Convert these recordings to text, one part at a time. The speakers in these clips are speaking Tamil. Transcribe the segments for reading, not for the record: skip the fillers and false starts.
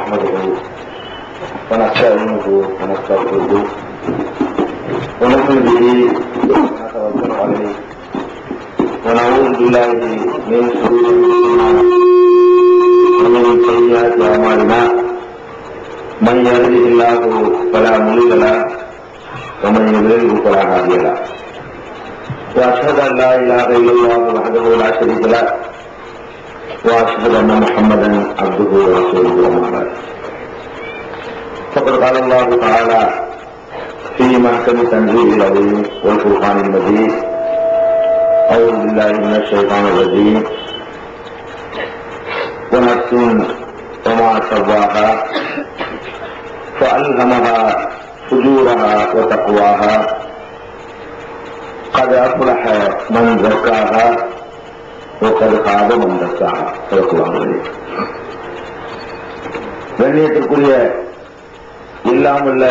نحمده ونستعينه ونستغفره ونؤمن به ونتوكل عليه ونعوذ بالله من شرور انفسنا ومن سيئات اعمالنا من يهده الله فلا مضل له ومن يضلله فلا هادي له واشهد ان لا اله الا الله وحده لا شريك له واشهد ان محمدا عبده ورسوله وما بعد فقد قال الله تعالى في محكم تنزيل العظيم والفرقان المجيد اعوذ بالله من الشيطان الرجيم ونفس وما سواها فألهمها فجورها وتقواها قد أفلح من زكاها وقد خاب من دساها. கண்ணியத்திற்குரிய இல்லாமல்ல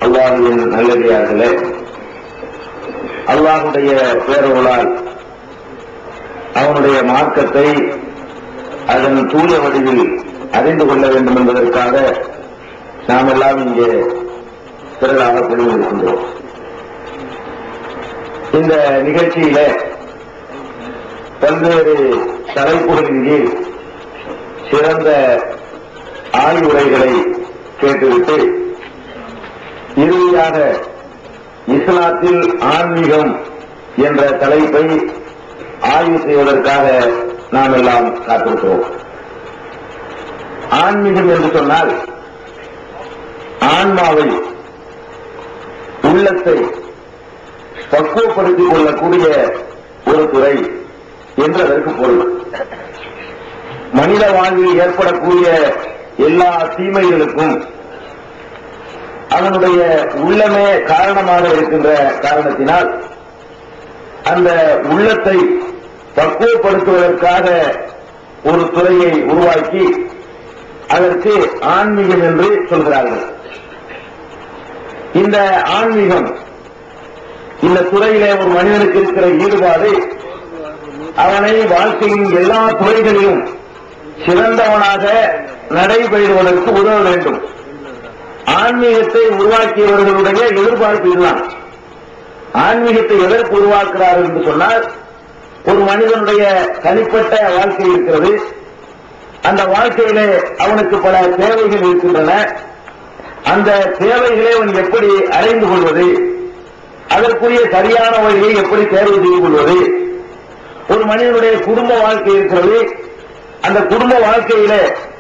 அல்லாஹ்வின் நல்லடியார்களே, அல்லாஹ்வுடைய பேரருளால் அவனுடைய மார்க்கத்தை அதன் தூய வடிவில் அறிந்து கொள்ள வேண்டும் என்பதற்காக நாம் எல்லாம் இங்கே திரளாக குழுமிருக்கின்றோம். இந்த நிகழ்ச்சியில பல்வேறு தலைப்புகளின் கீழ் சிறந்த ஆய்வுரைகளை கேட்டுவிட்டு இறுதியாக இஸ்லாத்தில் ஆன்மீகம் என்ற தலைப்பை ஆய்வு செய்வதற்காக நாம் எல்லாம் காத்திருக்கிறோம். ஆன்மீகம் என்று சொன்னால் ஆன்மாவை, உள்ளத்தை பக்குவப்படுத்திக் கொள்ளக்கூடிய ஒரு துறை என்று அதற்கு பொருள். மனித வாழ்வில் ஏற்படக்கூடிய எல்லா தீமைகளுக்கும் அதனுடைய உள்ளமே காரணமாக இருக்கின்ற காரணத்தினால் அந்த உள்ளத்தை பக்குவப்படுத்துவதற்காக ஒரு துறையை உருவாக்கி அதற்கு ஆன்மீகம் என்று சொல்கிறார்கள். இந்த ஆன்மீகம், இந்த துறையிலே ஒரு மனிதனுக்கு இருக்கிற ஈடுபாடு அவனை வாழ்க்கையின் எல்லா துறைகளிலும் சிறந்தவனாக நடைபெறுவதற்கு உதவ வேண்டும். ஆன்மீகத்தை உருவாக்கியவர்களுடைய எதிர்பார்ப்பு இதுதான். ஆன்மீகத்தை எதற்கு உருவாக்குகிறார்கள் என்று சொன்னால், ஒரு மனிதனுடைய தனிப்பட்ட வாழ்க்கை இருக்கிறது. அந்த வாழ்க்கையிலே அவனுக்கு பல தேவைகள் இருக்கின்றன. அந்த தேவைகளை அவன் எப்படி அடைந்து கொள்வது, அதற்குரிய சரியான வழியை எப்படி தேர்வு செய்து கொள்வது. ஒரு மனிதனுடைய குடும்ப வாழ்க்கை இருக்கிறது. அந்த குடும்ப வாழ்க்கையில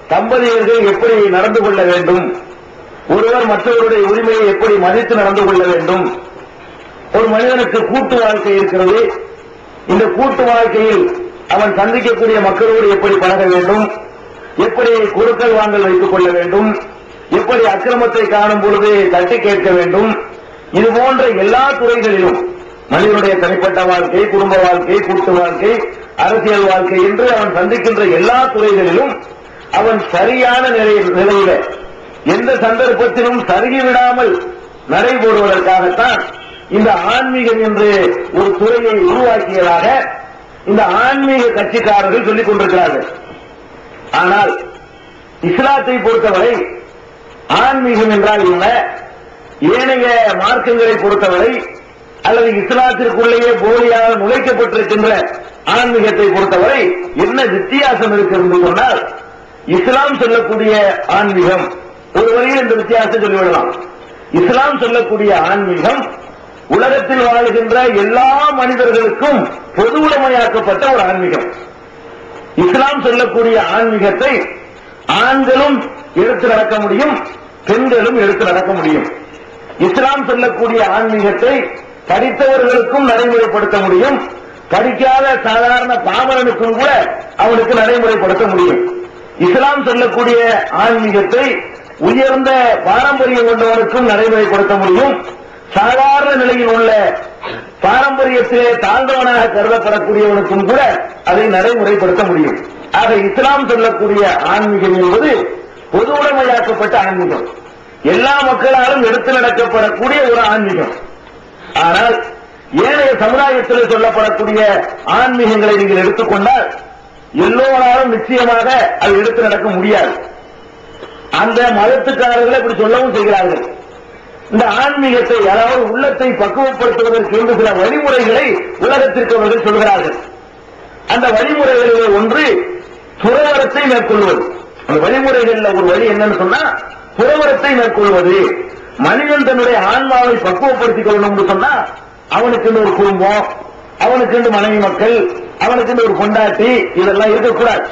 தம்பதியர்கள் எப்படி நடந்து கொள்ள வேண்டும், ஒருவர் மற்றவருடைய உரிமையை எப்படி மதித்து நடந்து கொள்ள வேண்டும். ஒரு மனிதனுக்கு கூட்டு வாழ்க்கை இருக்கிறது. இந்த கூட்டு வாழ்க்கையில் அவன் சந்திக்கக்கூடிய மக்களோடு எப்படி பழக வேண்டும், எப்படி கொடுக்கல் வாங்கல் வைத்துக் கொள்ள வேண்டும், எப்படி அக்கிரமத்தை காணும் பொழுது தட்டி கேட்க வேண்டும். இது போன்ற எல்லா துறைகளிலும் மனிதனுடைய தனிப்பட்ட வாழ்க்கை, குடும்ப வாழ்க்கை, கூட்டு வாழ்க்கை, அரசியல் வாழ்க்கை என்று அவன் சந்திக்கின்ற எல்லா துறைகளிலும் அவன் சரியான நிலையில எந்த சந்தர்ப்பத்திலும் சருகிவிடாமல் நடைபெறுவதற்காகத்தான் இந்த ஆன்மீகம் என்று ஒரு துறையை உருவாக்கியதாக இந்த ஆன்மீக கட்சிக்காரர்கள் சொல்லிக் கொண்டிருக்கிறார்கள். ஆனால் இஸ்லாத்தை பொறுத்தவரை ஆன்மீகம் என்றால் என்ன, ஏனைய மார்க்கங்களை பொறுத்தவரை அல்லது இஸ்லாத்திற்குள்ளேயே போலியாக நுழைக்கப்பட்டிருக்கின்ற ஆன்மீகத்தை பொறுத்தவரை என்ன வித்தியாசம் இருக்கிறது சொன்னால், இஸ்லாம் சொல்லக்கூடிய ஆன்மீகம், ஒரு வழியில் இந்த வித்தியாசத்தை சொல்லிவிடலாம். இஸ்லாம் சொல்லக்கூடிய ஆன்மீகம் உலகத்தில் வாழ்கின்ற எல்லா மனிதர்களுக்கும் பொது உடைமையாக்கப்பட்ட ஒரு ஆன்மீகம். இஸ்லாம் சொல்லக்கூடிய ஆன்மீகத்தை ஆண்களும் எடுத்து நடக்க முடியும், பெண்களும் எடுத்து நடக்க முடியும். இஸ்லாம் சொல்லக்கூடிய ஆன்மீகத்தை படித்தவர்களுக்கும் நடைமுறைப்படுத்த முடியும், படிக்காத சாதாரண பாமரனுக்கும் கூட அவனுக்கு நடைமுறைப்படுத்த முடியும். இஸ்லாம் சொல்லக்கூடிய ஆன்மீகத்தை உயர்ந்த பாரம்பரியம் கொண்டவனுக்கும் நடைமுறைப்படுத்த முடியும், சாதாரண நிலையில் உள்ள பாரம்பரியத்திலே தாழ்ந்தவனாக கருதப்படக்கூடியவனுக்கும் கூட அதை நடைமுறைப்படுத்த முடியும். ஆக இஸ்லாம் சொல்லக்கூடிய ஆன்மீகம் என்பது பொது உடைமையாக்கப்பட்ட ஆன்மீகம், எல்லா மக்களாலும் எடுத்து நடக்கப்படக்கூடிய ஒரு ஆன்மீகம். ஆனால் ஏனைய சமுதாயத்தில் சொல்லப்படக்கூடிய ஆன்மீகங்களை நீங்கள் எடுத்துக்கொண்டால் எல்லோராலும் நிச்சயமாக அது எடுத்து நடக்க முடியாது. அந்த மதத்துக்காரர்களை இப்படி சொல்லவும் செய்கிறார்கள். இந்த ஆன்மீகத்தை, அதாவது உள்ளத்தை பக்குவப்படுத்துவதற்கு என்று சில வழிமுறைகளை உலகத்திற்கு அவர்கள் சொல்கிறார்கள். அந்த வழிமுறைகளிலே ஒன்று துறவரத்தை மேற்கொள்வது. அந்த வழிமுறைகளில் ஒரு வழி என்னன்னு சொன்னா துறவரத்தை மேற்கொள்வது. மனிதன் தன்னுடைய ஆன்மாவை பக்குவப்படுத்திக் கொள்ளணும்னு சொன்னா அவனுக்கு ஒரு குடும்பம், அவனுக்கு மனைவி மக்கள், அவனுக்கு ஒரு கொண்டாட்டி, இதெல்லாம் இருக்கக்கூடாது.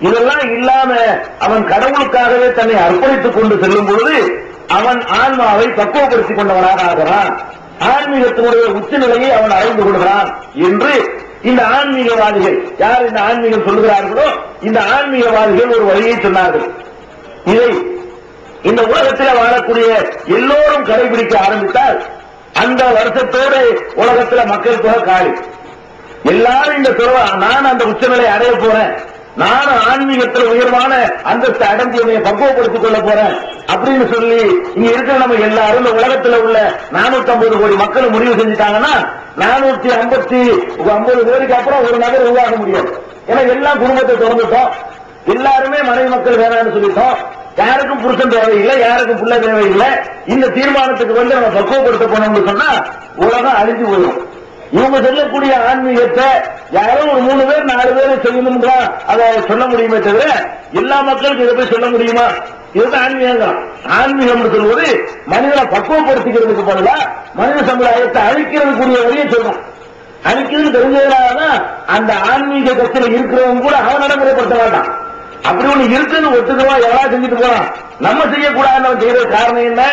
இதெல்லாம் இல்லாம அவன் கடவுளுக்காகவே தன்னை அர்ப்பணித்துக் கொண்டு செல்லும் பொழுது அவன் ஆன்மாவை பக்குவப்படுத்திக் கொண்டவனாக ஆகிறான். ஆன்மீகத்தினுடைய உச்சநிலையை அவன் அடைந்து கொள்கிறான் என்று இந்த ஆன்மீகவாதிகள், யார் இந்த ஆன்மீகம் சொல்லுகிறார்களோ இந்த ஆன்மீகவாதிகள் ஒரு வழியை சொன்னார்கள். இதை இந்த உலகத்தில் வாழக்கூடிய எல்லோரும் கடைபிடிக்க ஆரம்பித்தால் அந்த வருஷத்தோடு உலகத்தில் மக்கள் தொகை காலி. எல்லாரும் இந்த நான் அந்த உச்சநிலை அடைய போறேன், நான் ஆன்மீகத்தில் உயர்வான அந்தஸ்து அடைந்து என்னை பக்குவப்படுத்திக் கொள்ள போறேன் அப்படின்னு சொல்லி இங்க இருக்கிற நம்ம எல்லாரும் இந்த உலகத்தில் உள்ள 450 கோடி மக்கள் முடிவு செஞ்சுட்டாங்கன்னா 450 பேருக்கு அப்புறம் ஒரு நகர் உருவாக முடியாது. ஏன்னா எல்லாம் குடும்பத்தை திறந்துட்டோம், எல்லாருமே மனைவி மக்கள் வேணாம்னு சொல்லிட்டோம், யாருக்கும் புருஷன் தேவையில்லை, யாருக்கும் புள்ள தேவையில்லை. இந்த தீர்மானத்துக்கு வந்து நம்ம பக்குவப்படுத்த போனோம்னு சொன்னா உலகம் அழிஞ்சு போயிடும். இவங்க சொல்லக்கூடிய ஆன்மீகத்தை யாரும் ஒரு 3 பேர் 4 பேர் செய்யணும்னா அதை சொல்ல முடியுமே தவிர எல்லா மக்களுக்கும் இதை போய் சொல்ல முடியுமா? இதுதான் ஆன்மீகம். ஆன்மீகம் சொல்வது மனிதனை பக்குவப்படுத்திக்கிறதுக்கு பதிலா மனித சமுதாயத்தை அழிக்கிறதுக்குரிய வழியை சொல்லணும். அழிக்கிறது தெரிஞ்சதுனாலதான் அந்த ஆன்மீக கட்சியில் இருக்கிறவங்க கூட அவன் நடைமுறைப்படுத்த மாட்டான். அப்படி ஒண்ணு இருக்குன்னு ஒத்துக்கவா எவ்வளவு செஞ்சுட்டு போறான். நம்ம செய்யக்கூடாதுன்னு செய்யறது காரணம் என்ன?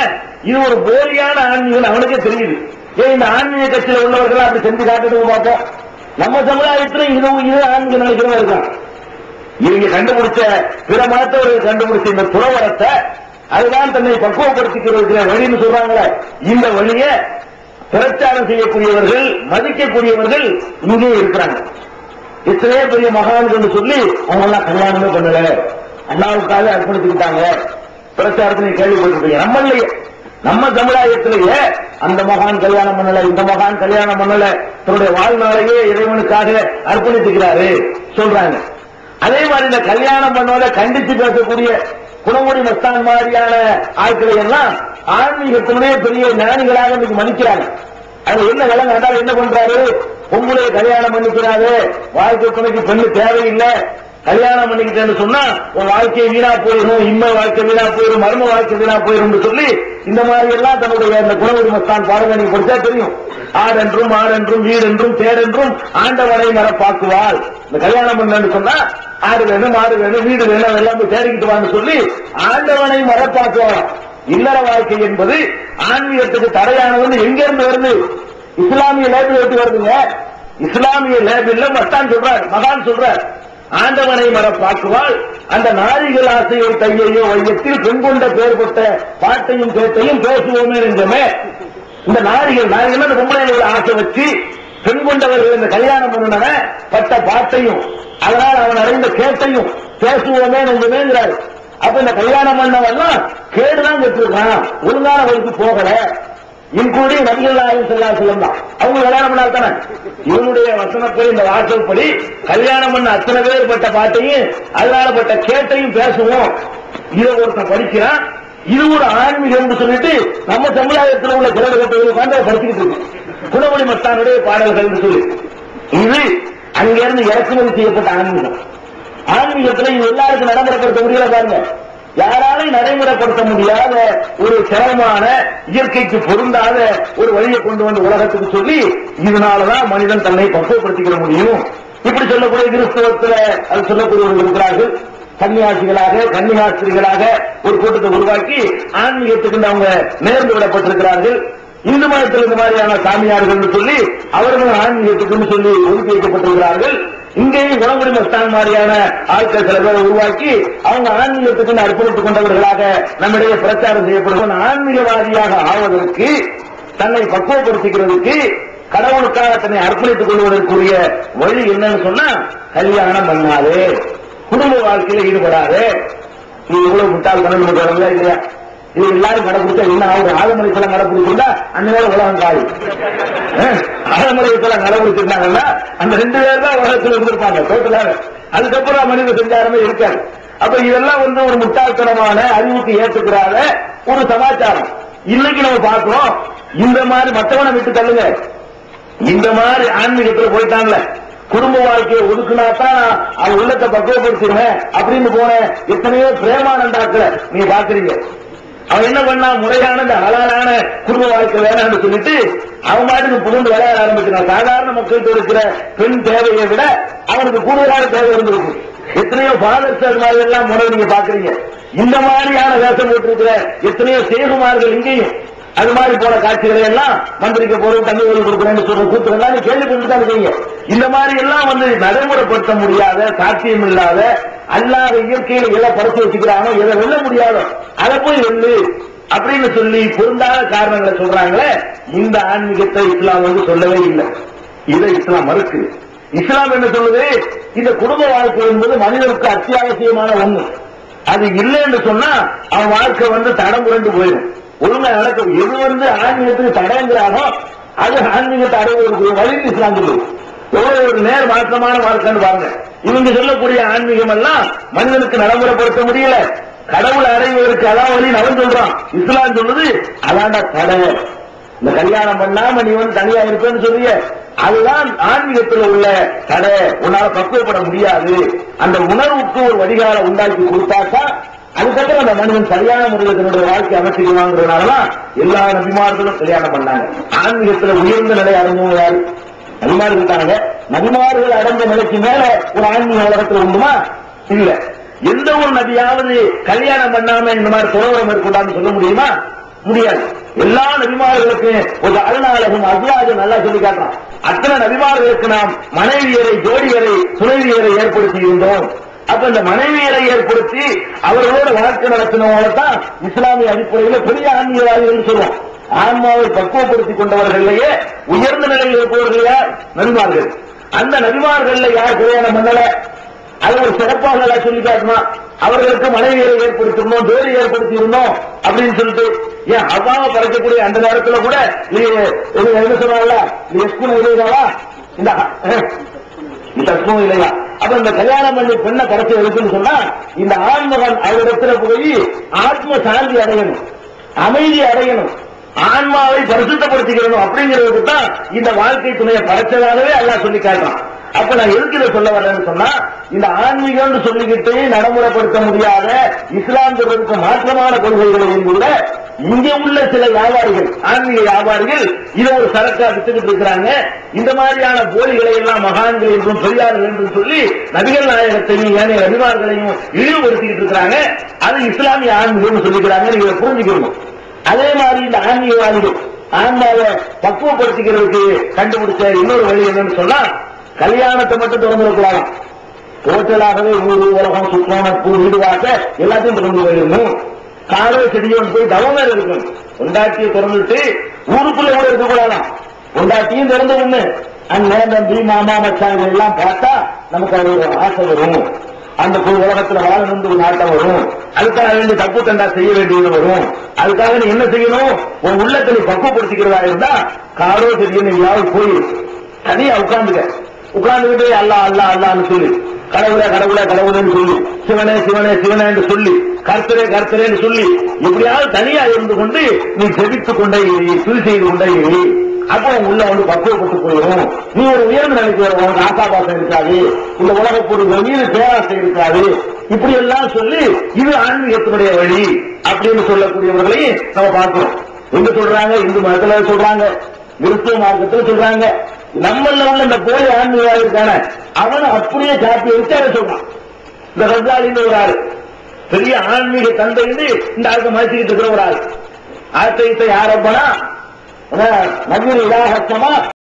இது ஒரு போலியான ஆன்மீகம் அவனுக்கே தெரியுது. ஏன் இந்த ஆன்மீக கட்சியில் உள்ளவர்கள் அப்படி செஞ்சு காட்டுட்டு பார்ப்போம். நம்ம சமுதாயத்துல இது ஆன்மீகம் நினைக்கிறவா இருக்கான். இவங்க கண்டுபிடிச்ச பிற மதத்தவர்கள் கண்டுபிடிச்ச இந்த துறவரத்தை, அதுதான் தன்னை பக்குவப்படுத்திக்கிற வழின்னு சொல்றாங்களே, இந்த வழியை பிரச்சாரம் செய்யக்கூடியவர்கள், மதிக்கக்கூடியவர்கள் இங்கே இருக்கிறாங்க. இத்தனையே பெரிய மகான்கள் சொல்லி அவங்க எல்லாம் கல்யாணமே பண்ணல, அண்ணாவுக்காக அர்ப்பணிச்சுக்கிட்டாங்க. பிரச்சாரத்தை கேள்விப்பட்டிருப்பீங்க. நம்மளையே, நம்ம சமுதாயத்திலேயே அந்த மகான் கல்யாணம் பண்ணல, இந்த மகான் கல்யாணம் பண்ணல, தன்னுடைய வாழ்நாளையே இறைவனுக்காக அர்ப்பணிச்சுக்கிறாரு சொல்றாங்க. அதே மாதிரி இந்த கல்யாணம் பண்ணவரை கண்டித்து பேசக்கூடிய குணமுடி மஸ்தான் மாதிரியான ஆட்களை எல்லாம் ஆன்மீகத்திலே பெரிய ஞானிகளாக இன்னைக்கு மதிக்கிறாங்க. அது என்ன விலங்கு ஆண்டாலும் என்ன பண்றாரு? பொம்பளை கல்யாணம் பண்ணிக்கிறாரு, வாழ்க்கை துணைக்கு பெண்ணு தேவையில்லை, கல்யாணம் பண்ணிக்கிட்டேன்னு சொன்னா உன் வாழ்க்கை வீணா போயிடும், இன்மை வாழ்க்கை வீணா போயிடும், மர்ம வாழ்க்கை வீணா போயிடும் சொல்லி இந்த மாதிரி எல்லாம் தன்னுடைய அந்த குணமுடி மஸ்தான் பாடலை நீங்க படிச்சா தெரியும். ஆடென்றும் ஆடென்றும் வீடென்றும் தேடென்றும் ஆண்டவனை மரப்பாக்குவாள். இந்த கல்யாணம் பண்ணு சொன்னா ஆடு வேணும், மாடு வேணும், வீடு வேணும், எல்லாம் தேடிக்கிட்டு வான்னு சொல்லி ஆண்டவனை மரப்பாக்குவாள். இல்லற வாழ்க்கை என்பது ஆன்மீகத்துக்கு தடையானது எங்க இருந்து வருது? இஸ்லாமிய லேபிள் எப்படி வருதுங்க? இஸ்லாமிய லேபிள்ல மஸ்தான் சொல்றார், மகான் சொல்றார், ஆண்டவனை மரப்பாக்குவாள். அந்த நாரிகள் ஆசையோ கையையோ வையத்தில் பெண் கொண்ட பெயர்பட்ட பாட்டையும் கேட்டையும் பேசுவோமே நெஞ்சமே. இந்த நாரிகள் அந்த பொம்பளைகளை ஆசை வச்சு பெண் கொண்டவர்கள் இந்த கல்யாணம் பண்ணின பட்ட பாட்டையும் அதனால் அவன் அடைந்த கேட்டையும் பேசுவோமே நெஞ்சமேங்கிறாரு. அப்ப இந்த கல்யாணம் பண்ணவெல்லாம் கேடுதான் பெற்றிருக்கான், ஒழுங்கான வழிக்கு போகல. இன்கூடி நபிகள் நாயகம் ஸல்லல்லாஹு அலைஹி வஸல்லம் அவங்க கல்யாணம் பண்ணா தானே இவனுடைய வசனப்படி இந்த வாசல்படி கல்யாணம் பண்ண அத்தனை பேர் பட்ட பாட்டையும் அதனால பட்ட கேட்டையும் பேசுவோம். இதை ஒருத்தன் படிக்கிறான். இது ஒரு ஆன்மீகம் சொல்லிட்டு நம்ம சமுதாயத்தில் உள்ள குரல்கள் படிச்சுக்கிட்டு இருக்கு. குணமணி மஸ்தானுடைய பாடல்கள் சொல்லி இது அங்கிருந்து இறக்குமதி செய்யப்பட்ட ஆன்மீகம். ஆன்மீகத்தில் இது எல்லாருக்கும் நடைமுறைப்படுத்த முடியல பாருங்க. யாராலையும் நடைமுறைப்படுத்த முடியாத ஒரு சிரமமான இயற்கைக்கு பொருந்தாத ஒரு வழியை கொண்டு வந்து உலகத்துக்கு சொல்லி இதனாலதான் மனிதன் தன்னை பக்குவப்படுத்திக்க முடியும். இப்படி சொல்லக்கூடிய கிறிஸ்தவத்தில் அது சொல்லக்கூடியவர்கள் இருக்கிறார்கள். கன்னியாசிகளாக கன்னியாஸ்திரிகளாக ஒரு கூட்டத்தை உருவாக்கி ஆன்மீகத்துக்கு அவங்க நேர்ந்து விடப்பட்டிருக்கிறார்கள். இந்து மதத்தில் இந்த மாதிரியான சாமியார்கள் சொல்லி அவர்கள் ஆன்மீகத்துக்கு சொல்லி ஒதுக்கி வைக்கப்பட்டிருக்கிறார்கள். இங்கேயும் குணமுடி மஸ்தான் மாதிரியான ஆட்கள் சில பேரை உருவாக்கி அவங்க ஆன்மீகத்துக்கு அர்ப்பணித்துக் கொண்டவர்களாக நம்மிடையே பிரச்சாரம் செய்யப்படுவோம். ஆன்மீகவாதியாக ஆவதற்கு, தன்னை பக்குவப்படுத்திக்கிறதுக்கு, கடவுளுக்காக தன்னை அர்ப்பணித்துக் கொள்வதற்குரிய வழி என்னன்னு சொன்னா கல்யாணம் பண்ணாது, குடும்ப வாழ்க்கையில ஈடுபடாது. இது இவ்வளவு முட்டாள் கணக்கு பண்றாங்களா இல்லையா? இது எல்லாரும் கடைபிடிச்சா என்ன ஆகுது? ஆதமலைக்கெல்லாம் கடைபிடிச்சிருந்தா அந்த நேரம் உலகம் காலி. ஆதமலைக்கெல்லாம் கடைபிடிச்சிருந்தாங்கன்னா அந்த 2 பேர் தான் உலகத்தில் இருந்திருப்பாங்க டோட்டலாக. அதுக்கப்புறம் மனித சஞ்சாரமே இருக்காது. அப்ப இதெல்லாம் ஒரு முட்டாள்தனமான அறிவுக்கு ஏற்றுக்கிறாத ஒரு சமாச்சாரம். இன்னைக்கு நம்ம பார்க்கிறோம், இந்த மாதிரி மற்றவனை விட்டு தள்ளுங்க, இந்த மாதிரி ஆன்மீகத்தில் போயிட்டாங்கல்ல, குடும்ப வாழ்க்கையை ஒதுக்குனாத்தான் அவன் உள்ளத்தை பக்குவப்படுத்திடுவேன் அப்படின்னு போன எத்தனையோ பிரேமானந்தாக்களை நீங்க பாக்குறீங்க. அவன் என்ன பண்ணா, முறையான இந்த ஹலாலான குடும்ப வாழ்க்கை வேணாம்னு சொல்லிட்டு அவன் மாட்டுக்கு புகுந்து விளையாட ஆரம்பிக்கிறான். சாதாரண மக்களுக்கு இருக்கிற பெண் தேவையை விட அவனுக்கு கூடுதலான தேவை இருந்திருக்கு. எத்தனையோ ஃபாதர்ஸ் அது மாதிரி எல்லாம் முறை நீங்க பாக்குறீங்க. இந்த மாதிரியான வேஷம் போட்டிருக்கிற எத்தனையோ சேகுமார்கள் இங்கேயும் அது மாதிரி போன காட்சிகளை எல்லாம் மந்திரிக்க போறோம், தண்ணி ஓடி கொடுக்குறேன்னு சொல்ற கூத்துலாம் நீ கேள்விப்பட்டு தான் இருக்கீங்க. இந்த மாதிரி எல்லாம் நடைமுறைப்படுத்த முடியாத, சாத்தியம் இல்லாத, அல்லாத இயற்கையில எதை படைச்சு வச்சுக்கிறானோ, எதை வெல்ல முடியாதோ அதை போய் வெல்லு அப்படின்னு சொல்லி பொருந்தாத காரணங்களை சொல்றாங்களே. இந்த ஆன்மீகத்தை இஸ்லாம் சொல்லவே இல்லை. இதை இஸ்லாம் மறுக்குது. இஸ்லாம் என்ன சொல்லுது, இந்த குடும்ப வாழ்க்கை என்பது மனிதனுக்கு அத்தியாவசியமான ஒண்ணு. அது இல்லை என்று சொன்னா அவன் வாழ்க்கை தடம் புரண்டு போயிடும், ஒழுங்கா நடக்கும். எது ஆன்மீகத்துக்கு தடைங்கிறானோ அது ஆன்மீகத்தை அடைவதற்கு வழி இஸ்லாம் சொல்லுது. எவ்வளவு ஒரு நேர் மாற்றமான வாழ்க்கைன்னு பாருங்க. இவங்க சொல்லக்கூடிய ஆன்மீகம் எல்லாம் மனிதனுக்கு நடைமுறைப்படுத்த முடியல. கடவுளை அடைவதற்கு அதான் வழி அவன் சொல்றான். இஸ்லாம் சொல்லுது அதான்டா தடை. இந்த கல்யாணம் பண்ணாம நீ தனியா இருப்பேன்னு சொல்லிய அதுதான் ஆன்மீகத்தில் உள்ள தடை. உன்னால பக்குவப்பட முடியாது. அந்த உணர்வுக்கு ஒரு வடிகால உண்டாக்கி கொடுத்தாக்கா அதுக்கப்புறம் அந்த மனிதன் சரியான முறையில் தன்னுடைய வாழ்க்கை அமைச்சுக்குவாங்கிறதுனாலதான் எல்லா நபிமார்களும் கல்யாணம் பண்ணாங்க. ஆன்மீகத்தில் உயர்ந்த நிலை அடைஞ்சவங்க யாரு? நபிமார்கள் இருக்காங்க. நபிமார்கள் அடைந்த நிலைக்கு மேல ஒரு ஆன்மீக உலகத்தில் உண்டுமா? இல்ல. எந்த ஒரு நபியாவது கல்யாணம் பண்ணாம இந்த மாதிரி துறவரம் மேற்கொண்டான்னு சொல்ல முடியுமா? முடியாது. எல்லா நபிமார்களுக்கு ஒரு அருணாலகம் அவ்வாறு நல்லா சொல்லி காட்டுறான். அத்தனை நபிமார்களுக்கு நாம் மனைவியரை, ஜோடியரை, துணைவியரை ஏற்படுத்தி இருந்தோம். அப்ப இந்த மனைவியரை ஏற்படுத்தி அவர்களோட வாழ்க்கை நடத்தினவங்க தான் இஸ்லாமிய அடிப்படையில் பெரிய ஆன்மீகவாதிகள் சொல்லுவோம். ஆன்மாவை பக்குவப்படுத்திக் கொண்டவர்களையே உயர்ந்த நிலையில் இருப்பவர்கள் யார்? நபிமார்கள். அந்த நபிமார்கள் யார் கல்யாணம் பண்ணல? அது ஒரு சிறப்பாக சொல்லி காட்டணும். அவர்களுக்கு மனைவியரை ஏற்படுத்திருந்தோம், ஜோடி ஏற்படுத்தி இருந்தோம் அப்படின்னு சொல்லிட்டு ஏன் அவ்வாவை படைக்கக்கூடிய அந்த நேரத்தில் கூட என்ன சொன்னால இல்லையா இல்லையா? அப்ப இந்த கல்யாணம் பண்ணி பெண்ணை படைச்சு இருக்குன்னு சொன்னா இந்த ஆண்மகன் அவரிடத்துல போய் ஆத்ம சாந்தி அடையணும், அமைதி அடையணும், ஆன்மாவை பரிசுத்தப்படுத்திக்கணும். அப்படிங்கிறதுக்கு தான் இந்த வாழ்க்கை துணையை படைச்சதாகவே அல்லாஹ் சொல்லி காட்டுறான். அப்ப நான் எதுக்கு இதை சொல்ல வரேன்னு சொன்னா, இந்த ஆன்மீகம் சொல்லிக்கிட்டு நடைமுறைப்படுத்த முடியாத இஸ்லாமியர்களுக்கு மாற்றமான கொள்கைகளையும் கூட இங்க உள்ள சில வியாபாரிகள், ஆன்மீக வியாபாரிகள் இதை ஒரு சரக்கா வித்துக்கிட்டு இருக்கிறாங்க. இந்த மாதிரியான போலிகளை எல்லாம் மகான்கள் என்றும் பெரியார்கள் என்றும் சொல்லி நபிகள் நாயகத்தையும் ஏனைய நபிமார்களையும் இழிவுபடுத்திக்கிட்டு இருக்கிறாங்க. அது இஸ்லாமிய ஆன்மீகம் சொல்லிக்கிறாங்க. நீங்க புரிஞ்சுக்கணும். அதே மாதிரி இந்த ஆன்மீகவாதிகள் ஆன்மாவை பக்குவப்படுத்திக்கிறதுக்கு கண்டுபிடிச்ச இன்னொரு வழி என்னன்னு சொன்னா, கல்யாணத்தை மட்டும் திறந்துடக்கூடாது. டோட்டலாகவே ஊரு, உலகம், சுற்றம், நட்பு, வீடு, வாச எல்லாத்தையும் திறந்து போயிடணும். காரோ செடியோன்னு போய் தவங்க இருக்கணும். பொண்டாட்டியை திறந்துட்டு ஊருக்குள்ள கூட இருக்கக்கூடாதான். பொண்டாட்டியும் திறந்து ஒண்ணு அங்க தம்பி, மாமா, மச்சாங்க எல்லாம் பார்த்தா நமக்கு அது ஒரு ஆசை வரும். அந்த உலகத்துல வாழணும் ஒரு நாட்டம் வரும். அதுக்காக வேண்டிய தப்பு தண்டா செய்ய வேண்டியது வரும். அதுக்காக நீ என்ன செய்யணும்? உன் உள்ளத்தை நீ பக்குவப்படுத்திக்கிறதா இருந்தா காரோ செடியோன்னு எங்கேயாவது போய் தனியா உட்கார்ந்துகிட்டு அல்லா அல்லா அல்லான்னு சொல்லி, கடவுளே கடவுளே கடவுளேன்னு சொல்லி, சிவனே சிவனே சிவனேன்னு சொல்லி, கர்த்தரே கர்த்தரேன்னு சொல்லி, எப்படியாவது தனியா இருந்து கொண்டு நீ ஜெபித்துக் கொண்டே துதி செய்து கொண்டே அப்போ உள்ள பக்குவப்பட்டு போயிடும். நீ ஒரு உயர்ந்த நிலைக்கு உனக்கு ஆசாபாசம் இருக்காது, இந்த உலக பொருள் மீது பேராசை இருக்காது. இப்படி எல்லாம் சொல்லி இது ஆன்மீகத்தினுடைய வழி அப்படின்னு சொல்லக்கூடியவர்களையும் நம்ம பார்க்கிறோம். எங்க சொல்றாங்க? இந்து மதத்துல சொல்றாங்க, கிறிஸ்துவ மார்க்கத்தில் சொல்றாங்க. நம்மள உள்ள இந்த போலி ஆன்மீகவாதி இருக்கான அவன் அப்படியே காப்பி வச்சு அதை சொல்றான். இந்த ரஜாலின்னு ஒரு ஆள் பெரிய ஆன்மீக தந்தை இந்த ஆளுக்கு மதிச்சுக்கிட்டு இருக்கிற ஒரு ஆள். ஆத்தைத்தை யாரப்பனா நவீன இலாகமா